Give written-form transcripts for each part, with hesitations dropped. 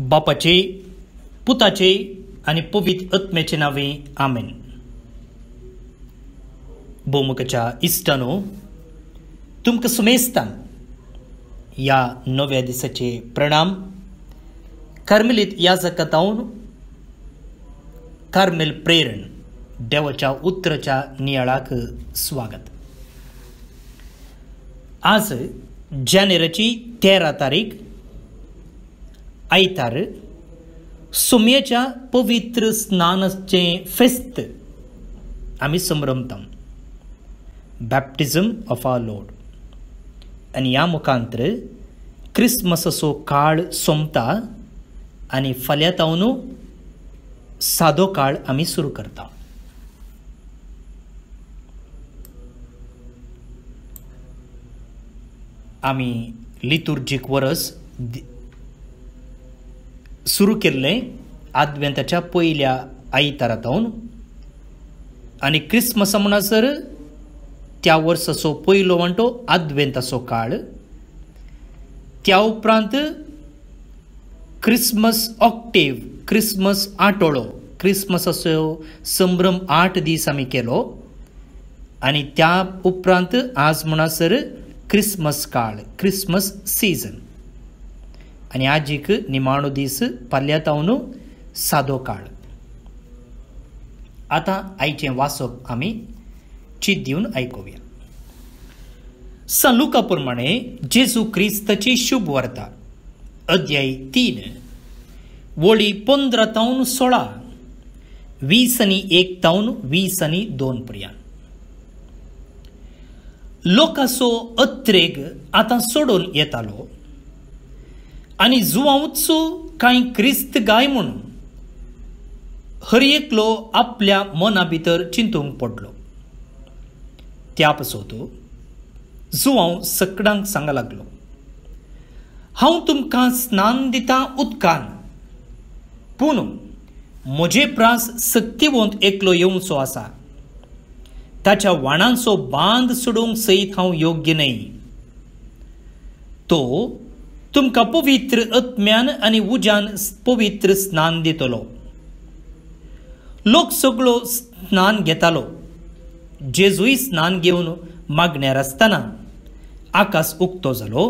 बापाचे, पुताचे आणि पवित्र आत्म्याचे नावे आमेन. भौमुखाच्या इष्टानो, तुमकां सुमेस्तान या नव्या दिसाचे प्रणाम. कार्मेलीत याजकातावन कार्मेल प्रेरण देवाच्या उतराच्या नियाळाक स्वागत. आज जानेराची 13 तारीख आयतार सोम्याच्या पवित्र स्नानाचे फेस्त आम्ही संभ्रमता, बॅप्टिझम ऑफ आवर लॉर्ड. आणि या मुखांतर क्रिसमसाचो काळ सोंपता आणि फाल्यां तावन सादो काळ आमी सुरू करता. आमी लितुर्जीक वर्स सुरू केल्लें आदवेंताच्या पयल्या आयतारातावन आनी क्रिसमसा म्हणसर त्या वर्साचो पयलो वंटो आदवेंताचो काळ. त्या उपरांत क्रिसमस ऑक्टेव, क्रिसमस आठवडो, क्रिसमसाचो संभ्रम 8 दीस आमी केलो. आनी त्या उपरांत आज म्हणसर क्रिसमस काळ, क्रिसमस सीजन. आनी आजीक निमाणो दीस फाल्यां तावन सादो काळ. आतां आयचें वाचप आमी चित दिवन आयकुया. लुका प्रमाणे जेजू क्रिस्ताची शुभ वार्ता, अध्याय 3, वळी 15 तावन 16, 20 आनी 1 तावन 20 आनी 2 पर्यंत. लोकांचो अत्रेग आतां सोडून येतालो आनी जुवांवचो कांय क्रिस्त गाय म्हणून हर एकलो आपल्या मना भितर चिंतूंक पडलो. त्या पासत जुवांव सगळ्यांक सांगूंक लागलो, हांव तुमकां स्नान दितां उदकान, पूण म्हजे प्रास सक्तीवंत एकलो येवचो आसा. ताच्या वाणांचो बांद सोडूंक सयत हांव योग्य न्हय. तो तुमकां पवित्र आत्म्यान आनी उज्यान पवित्र स्नान दितलो. लोक सगळो स्नान घेतालो. जेजूय स्नान घेवन मागण्यार आसतना आकाश उक्तो जालो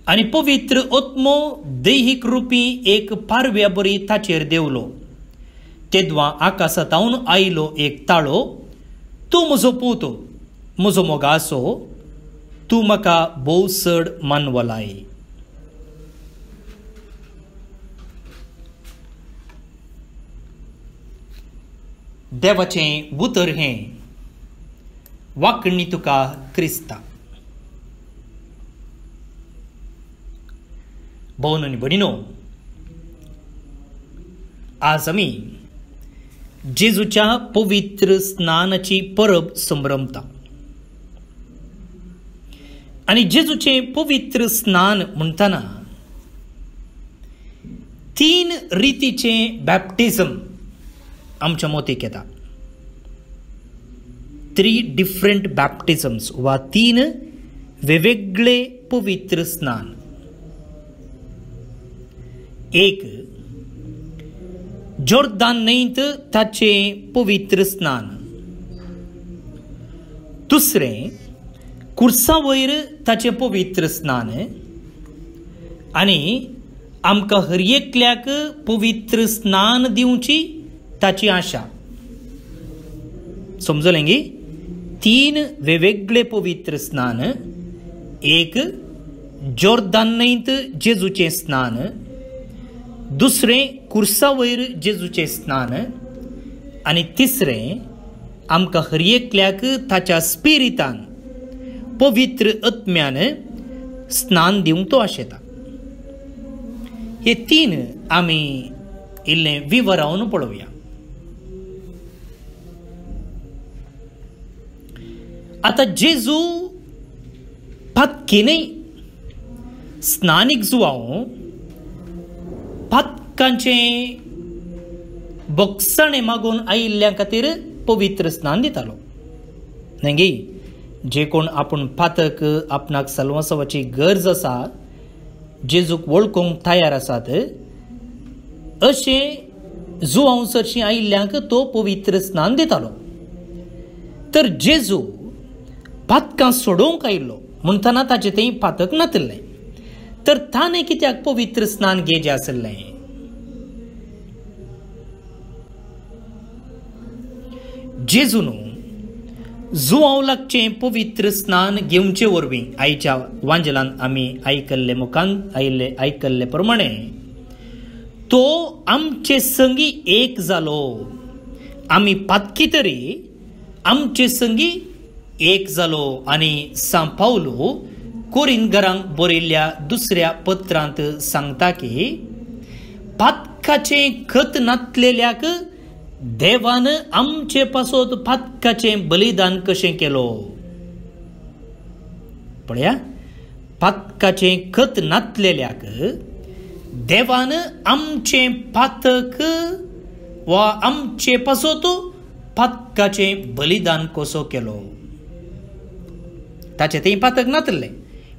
आनी पवित्र आत्मो दैहिक रुपी एक पारव्या बरी ताचेर देवलो. तेदवां आकाशांतावन आयलो एक ताळो, तूं म्हजो पूत, म्हजो मोगासो, तूं म्हाका भोव चड मानवलाय. देवाचें उतर हें वाकणी तुका क्रिस्ता. भोवन आनी भयणीनो, आज आमी जेजूच्या पवित्र स्नानाची परब संभ्रमता. आनी जेजूचें पवित्र स्नान म्हणटना 3 रितीचें बॅप्टिझम आमच्या मोतीक येता. 3 डिफरंट बॅप्टिझम्स वा 3 वेगवेगळे पवित्र स्नान. एक जॉर्दान न्हंयत ताचें पवित्र स्नान. दुसरें कुर्सा वयर ताचें पवित्र स्नान. आनी आमकां हर एकल्याक पवित्र स्नान दिवची ताची आशा. समजलें गे? 3 वेगवेगळे पवित्र स्नान. एक जॉर्दान न्हंयत जेजूचें स्नान. दुसरें कुर्सा वयर जेजूचें स्नान. आनी तिसरें आमकां हर एकल्याक ताच्या स्पिरितान, पवित्र आत्म्यान स्नान दिवंक तो आशेता. हे 3 आमी इल्लें विवरावन पळोवया. आतां जेजू फातकेनय स्नानीक जुवांव फातकांचें बक्षणे मागून आयिल्ल्या खातीर पवित्र स्नान दितालो. न्हय गे? जे कोण आपूण फातक आपणाक सल्वासवाची गरज आसा, जेजूक वळखूंक तयार आसात, अशे जुआंव सरशी आयिल्ल्यांक तो पवित्र स्नान दितालो. तर जेजू पातकां सोडोवंक आयिल्लो म्हणटना ताचें थंय पातक नातलें. तर ताणें कित्याक पवित्र स्नान घेवचें आसलें? जेजून जुआंव लागचें पवित्र स्नान घेवचे वरवीं आयच्या वांजलांत आमी आयकल्ले प्रमाणे तो आमचे संगी एक जालो. आमी पातकी तरी आमचे संगी एक जालो. आनी सा पावलो कोरिंथकारांक बरयल्ल्या दुसऱ्या पत्रांत सांगता की पातकाचें खत नातलेल्याक देवान आमचे पासत पातकाचें बलिदान कशें केलो. पळया, पातकाचें खत नातलेल्याक देवान आमचें पातक वा आमचे पासत पातकाचें बलिदान कसो केलो. ताचें थंय पातक नातलें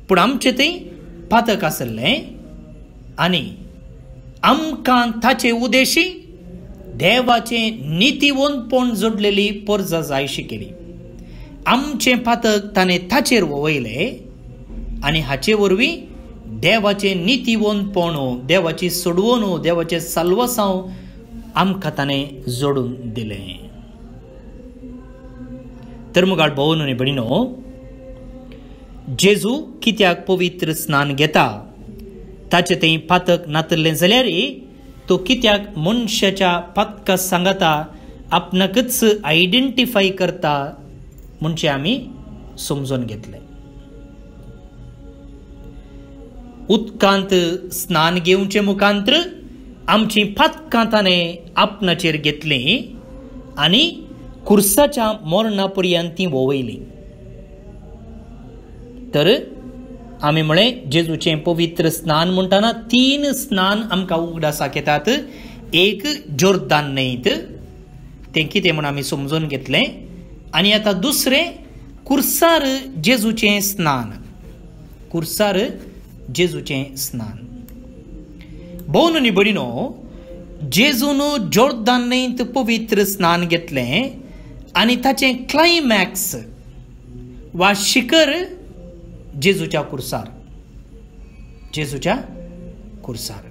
पूण आमचें थंय पातक आसलें. आनी आमकां ताचे उद्देशी देवाचें नितीवंतपण जोडलेली परजा जायशी केली. आमचें पातक ताणें ताचेर वयलें आनी हाचे वरवीं देवाचें नितीवंतपण, देवाची सोडवण, देवाचें साल्वसांव आमकां ताणें जोडून दिलें. तर मुगाळ भोवन आनी भयणीनो, जेजू कित्याक पवित्र स्नान घेता? ताचें थंय पातक नातलें जाल्यार तो कित्याक मनशाच्या पातका सांगता आपणाकच आयडेंटिफाय करता म्हणचे आमी समजून घेतलें. उदकांत स्नान घेवचे मुखांतर आमची पातकां ताणें आपणाचेर घेतलीं आनी कुर्साच्या मरणा पर्यंत ती वोवयली. तर आमी म्हळें जेजूचें पवित्र स्नान म्हणटना 3 स्नान आमकां उगडासाक येतात. एक जोर्दान न्हंयत, तें कितें म्हूण आमी समजून घेतलें. आनी आतां दुसरें कुर्सार जेजूचें स्नान. कुर्सार जेजूचें स्नान. भोवन आनी भयणीनो, जेजून जोर्दान न्हंयत पवित्र स्नान घेतलें आनी ताचें क्लायमॅक्स वा शिखर जेजूच्या कुर्सार. जेजूच्या कुर्सार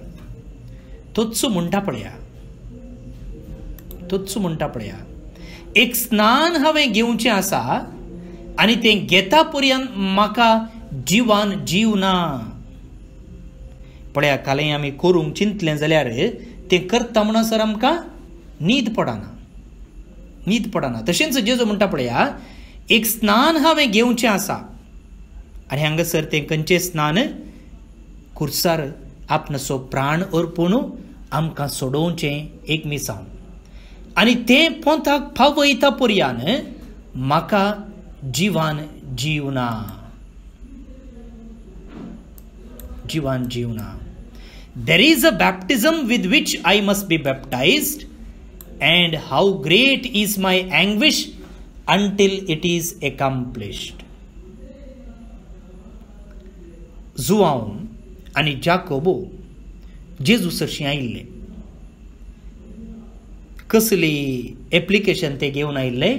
तोच म्हणटा पळया, तोच म्हणटा पळया, एक स्नान हांवें घेवचें आसा आनी तें घेता पर्यंत म्हाका जिवान जीव ना. पळया, कालें आमी करूंक चिंतलें जाल्यार तें करता म्हणसर आमकां न्हीद पडना. तशेंच जेजू म्हणटा पळया, एक स्नान हांवें घेवचें आसा आनी हांगासर तें खंयचें स्नान? कुर्सार आपणाचो प्राण अर्पून आमकां सोडोवचें एक मिसांव. आनी तें पोंताक पावयता पर्यंत म्हाका जिवान जीव ना. जिवान जीव ना. There is a baptism with which I must be baptized, and how great is my anguish until it is accomplished. João आनी जाकोबो जेजू सरशी आयिल्ले. कसली एप्लिकेशन ते घेवन आयिल्ले?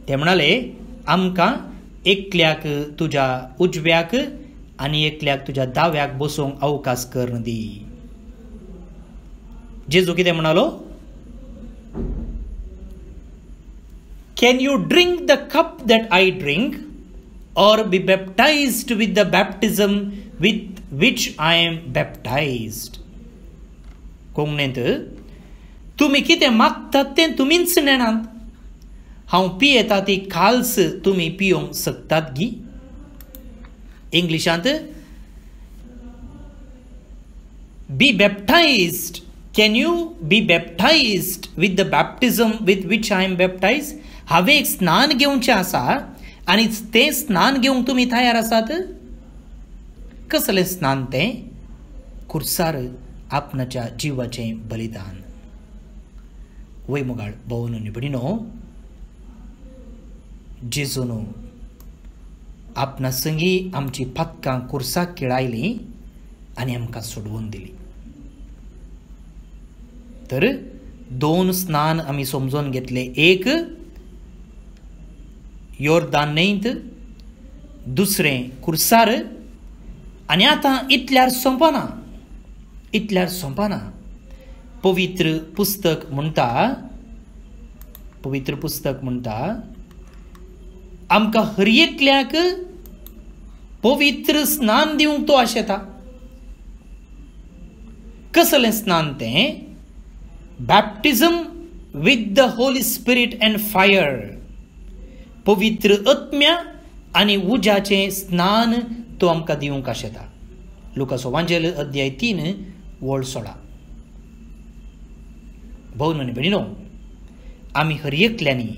ते म्हणाले, आमकां एकल्याक तुज्या उजव्याक आनी एकल्याक तुज्या दाव्याक बसूंक अवकाश कर दी. जेजू कितें म्हणालो? Can you drink the cup that I drink or be baptized with the baptism with which I am baptized. कोंकणींत तुमी कितें मागतात तें तुमीच नेणात. हांव पियेता ती खालस तुमी पियोंक शकतात गी. इंग्लिशांत be baptized. Can you be baptized with the baptism with which I am baptized? हांवें एक स्नान घेवचें आसा आनी तें स्नान घेवंक तुमी तयार आसात? कसलें स्नान तें? कुर्सार आपणाच्या जिवाचें बलिदान. वय मुगाळ भोवन आनी भयणीनो, जेजून आपणा संगी आमची पातकां कुर्साक खेळायलीं आनी आमकां सोडवून दिली. तर 2 स्नान आमी समजून घेतले. एक योर्दान न्हंयत, दुसरें कुर्सार. आनी आतां इतल्यार सोंपना. पवित्र पुस्तक म्हणटा आमकां हर एकल्याक पवित्र स्नान दिवंक तो आशेता. कसलें स्नान तें? Baptism with the Holy Spirit and fire. पवित्र आत्म्या आनी उज्याचें स्नान तो आमकां दिवंक आशेता. लुकास एवांजेल अध्याय 3 वळ 16. भाऊ आनी भयणीनो, आमी हर एकल्यांनी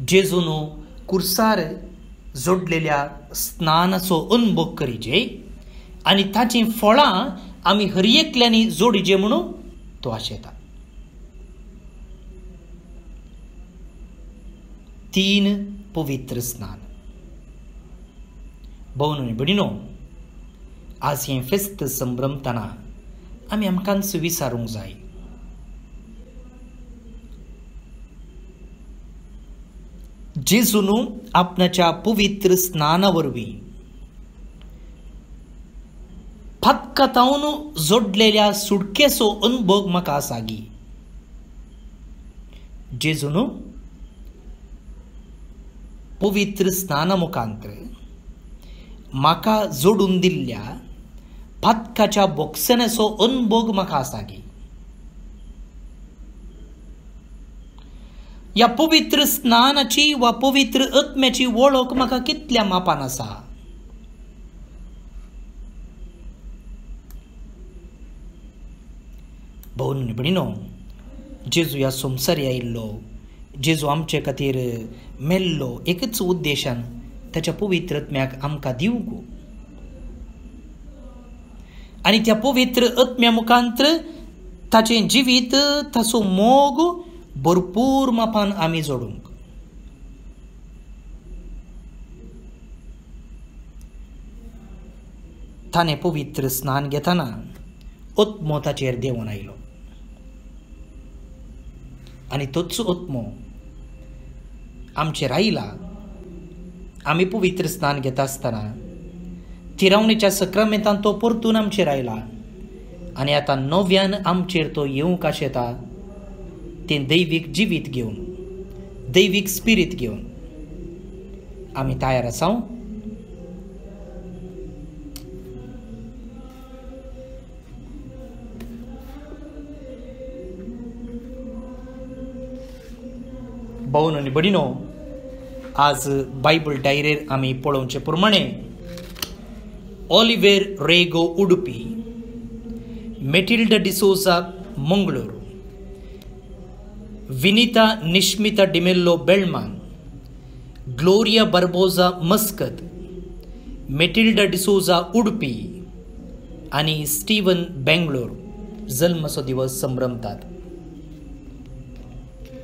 जेजून कुर्सार जोडलेल्या स्नानाचो अनुभव करीचे आनी ताची फळां आमी हर एकल्यांनी जोडिचे म्हणून तो आशेता. 3 पवित्र स्नान. भाऊ आनी भयणीनो, आज हें फेस्त संभ्रमतना आमी आमकांच विचारूंक जाय, जेजून आपणाच्या पवित्र स्नाना वरवीं फतकतावन जोडलेल्या सुटकेचो अनुभव म्हाका सांगी. जेजून पवित्र स्नाना मुखांतर म्हाका जोडून दिल्ल्या फतकाच्या बोक्सनाचो अनुभव म्हाका सांगी. या पवित्र स्नानाची वा पवित्र आत्म्याची वळख म्हाका कितल्या मापान आसा? भाऊ आनी भयणीनो, जेजू ह्या संवसारी आयिल्लो, जेजू आमचे खातीर मेल्लो एकच उद्देशान, ताच्या पवित्र आत्म्याक आमकां दिवंक. आनी त्या पवित्र आत्म्या मुखांतर ताचें जिवीत, ताचो मोग भरपूर मापान आमी जोडूंक. ताणें पवित्र स्नान घेतना आत्मो ताचेर देंवन आयलो. आनी तोच आत्मो आमचेर आयला. आमी पवित्र स्नान घेता आसतना तिरावणेच्या सक्रामेंतान तो परतून आमचेर आयला. आनी आतां नव्यान आमचेर तो येवंक आशेता, तें दैवीक जिवीत घेवन, दैवीक स्पिरीट घेवन. आमी तयार आसा? भाऊ आनी भयणीनो, आज बायबल डायरेर आमी पळोवचे प्रमाणे ऑलिवेर रेगो उडुपी, मेटिल्डा डिसोजा मंगळूर, विनीता निश्मिता डिमेल्लो बेळमान, ग्लोरिया बार्बोजा मस्कत, मेटिल्डा डिसोजा उडुपी आनी स्टीवन बेंगलोर जल्माचो दिवस संभ्रमतात.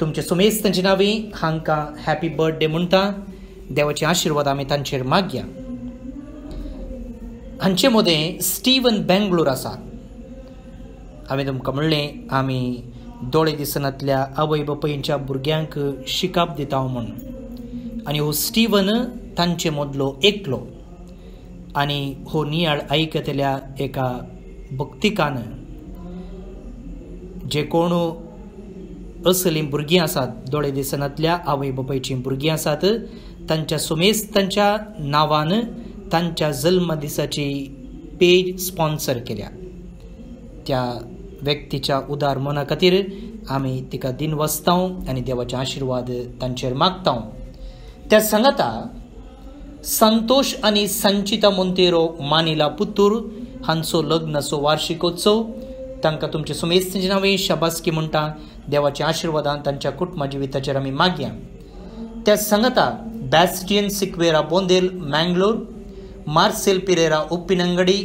तुमचे सुमेस्त तांची नांवी हांकां हॅपी बर्थडे म्हणटा. देवाचे आशिर्वाद आमी तांचेर मागया. हांचे मदें स्टीवन बेंगलोर आसा. हांवें तुमकां म्हणलें आमी दोळे दिसनांतल्या आवय बापायच्या भुरग्यांक शिकाप दिता म्हूण. आनी हो स्टीवन तांचे मदलो एकलो. आनी हो नियाळ आयकतल्या एका भक्तिकान जे कोण असलीं भुरगीं आसात, दोळे दिसनांतल्या आवय बापायचीं भुरगीं आसात, तांच्या सुमेस्तांच्या नांवान तांच्या जल्म दिसाची पेज स्पॉन्सर केल्या. त्या व्यक्तीच्या उदार मना खातीर आमी तिका दिन वचता आनी देवाचे आशिर्वाद तांचेर मागता. त्या सांगाता संतोष आनी संचिता मोंतेरो मानिला पुत्तूर हांचो लग्नाचो वार्षिकोत्सव. तांकां तुमचे सुमेस्तांचे नांवे शाबासकी म्हणटा. देवाच्या आशिर्वादान तांच्या कुटुंबा जिविताचेर आमी मागया. त्या सांगाता बॅस्टियन सिक्वेरा बोंदेल मँगलोर, मार्सेल पिरेरा उप्पिनंगडी,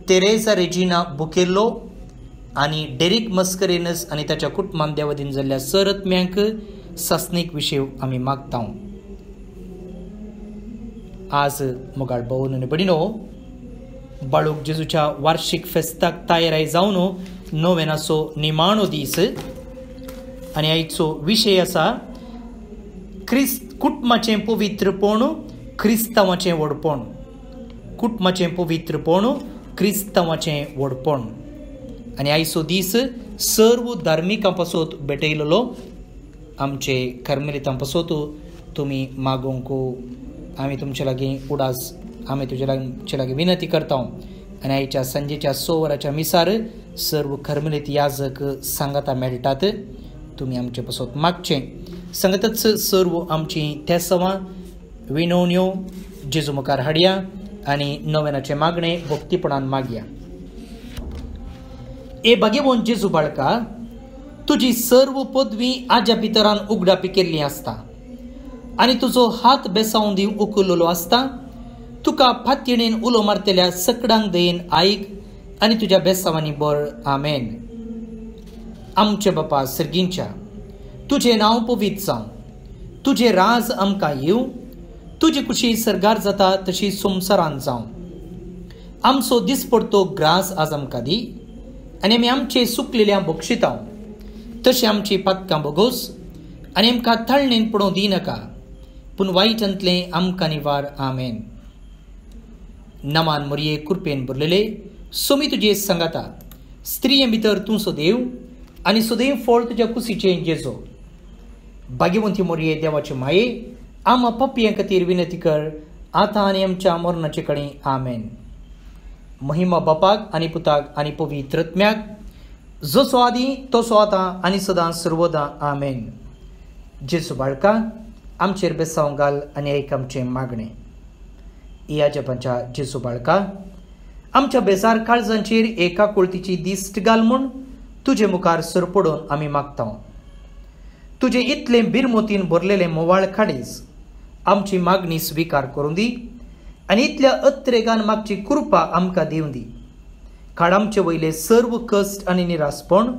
तेरेसा रेजिना बुकेल्लो आनी डेरिक मस्करेनस आनी ताच्या कुटुंबान देवादीन जाल्ल्या सरत्म्यांक सस्नीक विशय आमी मागता. आज मोगाळ भाऊ आनी भयणीनो, बाळूक जेजूच्या वार्षिक फेस्ताक तयाराय जावन नोवेनाचो निमाणो दीस आनी आयचो विशय आसा कुटुंबाचें पवित्रपण क्रिस्तांवाचें व्हडपण. कुटुंबाचें पवित्रपण क्रिस्तांवाचें व्हडपण. आनी आयचो दीस सर्व धार्मिकां पासत भेटयलेलो आमचे कर्मेलितां पासत तुमी मागोवंक आमी तुमचे लागीं उडास आमी तुमचे लागीं विनंती करता. आनी आयच्या संजेच्या 6 वरांच्या मिसार सर्व कर्मेलित याजक सांगाता मेळटात. तुमी आमचे पासत मागचें. सांगतच सर्व आमची तेसवां विनवण्यो जेजू मुखार हाडया आनी नोवेनाचें मागणें भक्तीपणान मागया. ए भाग्यवान जेजू बाळका, तुजी सर्व पदवी आज्या भितरान उगडापी केल्ली आसता आनी तुजो हात बेसावन दिव उखललो आसता. तुका फातयेन उलो मारतल्या सकडांक दयेन आयक आनी तुज्या बेसावांनी बर. आमेन. आमचे बापा सर्गींच्या, तुजें नांव पवित्र जावं. तुजें राज आमकां येवं. तुजी कुशी सरगार जाता तशी संवसारांत जावं. आमचो दिसपडतो ग्रास आज आमकां दी आनी आमी आमचे सुकलेल्या बक्षितां तशी आमची पातकां बोगोस आनी आमकां थाळणेन पडोवं दिनाका, पूण वायटांतलें आमकां निवार. आमेन. नमान मोरये कृपेन भरलेले सोमी तुजे सांगाता स्त्रिये भितर तूं सदैव आनी सदैव फळ तुज्या कुशीचें जेजो. भाग्यवंती मोरये देवाचे माये, आम पप्पियां खातीर विनंती कर आतां आनी आमच्या मरणाचे कडेन. आमेन. महिमा बापाक आनी पुताक आनी पवित्र आत्म्याक, जसो आदी तसो आतां आनी सदां सर्वदा. आमेन. जेजू बाळका, आमचेर बेसांव घाल आनी आयक आमचें मागणें. या जपांच्या जेजू बाळका, आमच्या बेजार काळजांचेर एका कुळतीची दिश्ट घाल म्हूण तुजे मुखार सरपडून आमी मागता. तुजें इतलें बिरमोतीन भरलेलें मोवाळ काडीस आमची मागणी स्विकार करूं दी आनी इतल्या अत्रेगान मागची कृपा आमकां दिवं दी. काड आमचे वयले सर्व कश्ट आनी निरासपण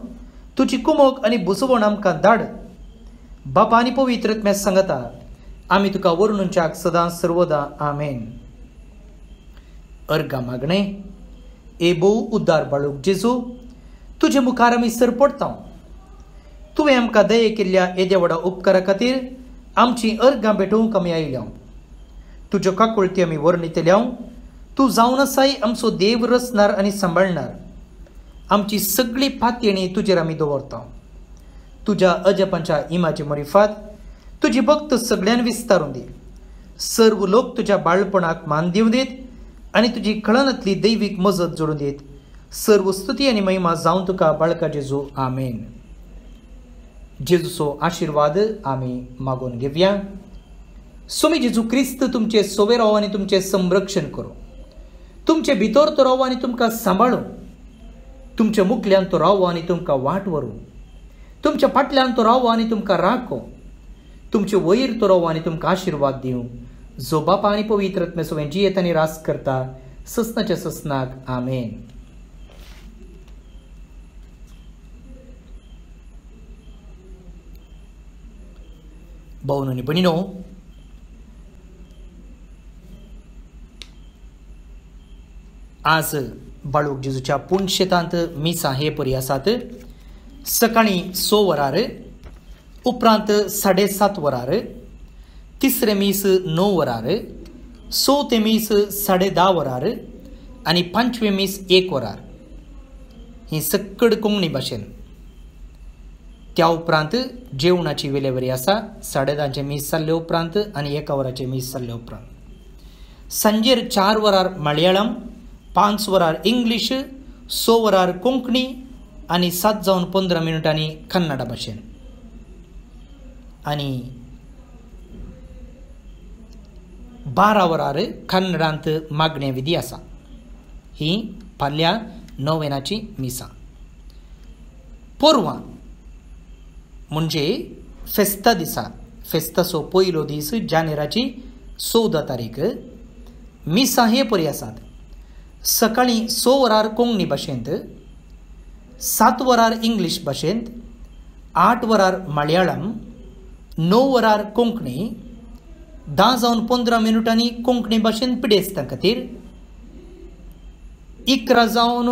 तुजी कुमोक आनी बुसवण आमकां धाड. बापा आनी पवित्र आत्म्या सांगता आमी तुका वर्णुंच्याक सदां सर्वदा. आमेन. अर्गा मागणें. ए भोव उद्दार बाळूक जेजू, तुजे मुखार आमी सरपडता. तुवें आमकां दये केल्ल्या येद्या व्हडा उपकारा खातीर आमची अर्गां भेटोवंक आमी आयल्या. तुज्यो काकुळटी आमी वर्णितल्या. तूं जावन आसाय आमचो देव रचणार आनी सांबाळणार. आमची सगळी फातयेणी तुजेर आमी दवरता. तुज्या अजपांच्या इमाची मरिफात तुजी भक्त सगळ्यान विस्तारून दी. सर्व लोक तुज्या बाळपणाक मान दिवं दीत आनी तुजी कळनांतली दैवीक मजत जोडून दीत. सर्व स्तुती आनी महिमा जावन तुका बाळका जेजू. आमेन. जेजूचो आशिर्वाद आमी मागून घेवया. सोमी जेजू क्रिस्त तुमचे सोबे रावो आनी तुमचे संरक्षण करो. तुमचे भितर तो रावो आनी तुमकां सांबाळो. तुमच्या मुखल्यान तो रावो आनी तुमकां वाट व्हरूं. तुमच्या फाटल्यान तो रावो आनी तुमकां राखो. तुमचे वयर तो रावो आनी तुमकां आशिर्वाद दिवं. जो बापा आनी पवित्र आत्मे सोबत जियेत आनी रास करता ससनाच्या ससनाक. आमेन. भावनो आनी भयणीनो, आज बाळूक जेजूच्या पुण्यशेतांत मिसां हे परी आसात. सकाळीं 6 वरार, उपरांत 7:30 वरार, तिसरे मीस 9 वरार, 4थे मीस 10:30 वरार आनी 5वे मीस 1 वरार. ही सक्कड कोंकणी भाशेन. त्या उपरांत जेवणाची वेळेवरी आसा. 10:30चे मीस जाल्ले उपरांत आनी 1 वराचे मीस जाल्ले उपरांत. सांजेर 4 वरार मलयाळम, 5 वरार इंग्लीश, 6 वरार कोंकणी आनी 7:15 कन्नडा भाशेन. आनी 12 वरार कन्नडांत मागणे विधी आसा. ही फाल्यां नोवेनाची मिसां. पोरवां म्हणजे फेस्ता दिसा, फेस्ताचो पयलो दीस जानेराची 14 तारीख, मिसां हे परी आसात. सकाळीं 6 वरार कोंकणी भाशेंत, 7 वरार इंग्लीश भाशेंत, 8 वरार मलयाळम, 9 वरार कोंकणी, 10:15 कोंकणी भाशेन पिडेस्तां खातीर, 11 जावन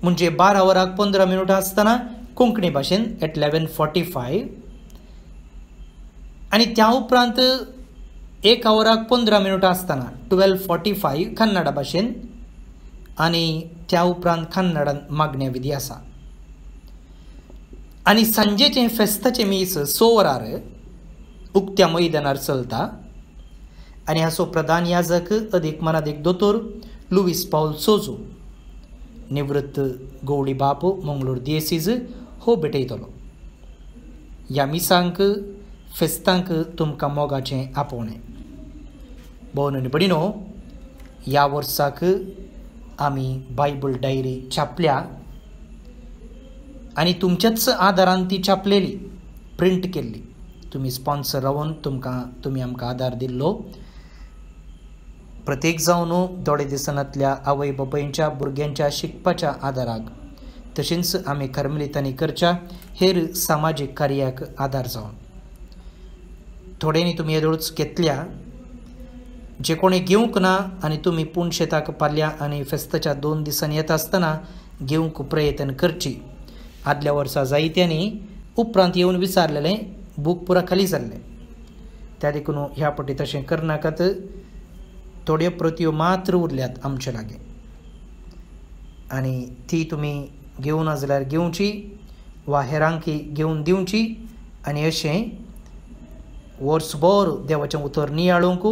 म्हणजे 12 वरांक 15 मिनटां आसतना कोंकणी भाशेन एट 11:45 आनी त्या उपरांत 1 वरांक 15 मिनटां आसतना 12:45 कन्नडा भाशेन आनी त्या उपरांत कन्नडान मागण्या विधी आसा. आनी सांजेचे फेस्ताचे मीस 6 वरार उक्त्या मैदानार चलता आनी हाचो प्रधान याजक अदीक मनादीक दोतोर लुईस पाउल सोजो निवृत्त गवळी बाप मंगळूर दिएसीज हो भेटयतलो. ह्या मिसांक फेस्तांक तुमकां मोगाचें आपोवणें. भोवन बडिनो, ह्या वर्साक आमी बायबल डायरी छापल्या आनी तुमच्याच आदारान ती छापलेली, प्रिंट केल्ली. तुमी स्पॉन्सर रावन तुमी आमकां आदार दिल्लो. प्रत्येक जावन थोडे दिसांतल्या आवय बापायंच्या भुरग्यांच्या शिकपाच्या आदाराक तशेंच आमी कर्मलितांनी करच्या हेर सामाजीक कार्याक आदार जावन थोड्यांनी तुमी येदोळच घेतल्या. जे कोणी घेवंक ना आनी तुमी पूण शेताक पाल्या आनी फेस्ताच्या 2 दिसांनी येता आसतना घेवंक प्रयत्न करची. आदल्या वर्सा जायत्यांनी उपरांत येवन विचारलेलें बूक पुरा खाली जाल्लें. त्या देखून ह्या फावटी तशें करनाकात. थोड्यो प्रतयो मात्र उरल्यात आमचे लागीं आनी ती तुमी घेवं ना जाल्यार घेवची वा हेरांकय घेवन दिवची आनी अशें वर्सभर देवाचें उतर नियाळूंक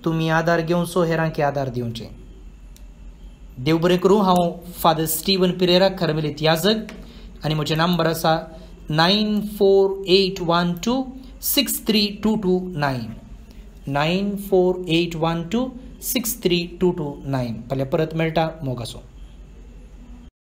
तुमी आदार घेवचो, हेरांकय आदार दिवचें. देव बरें करूं. हांव फादर स्टीवन पिरेरा कर्मेलीत याजक आनी म्हजें नंबर आसा 9481263229 9481263229. फाल्यां परत मेळटा. मोग आसूं.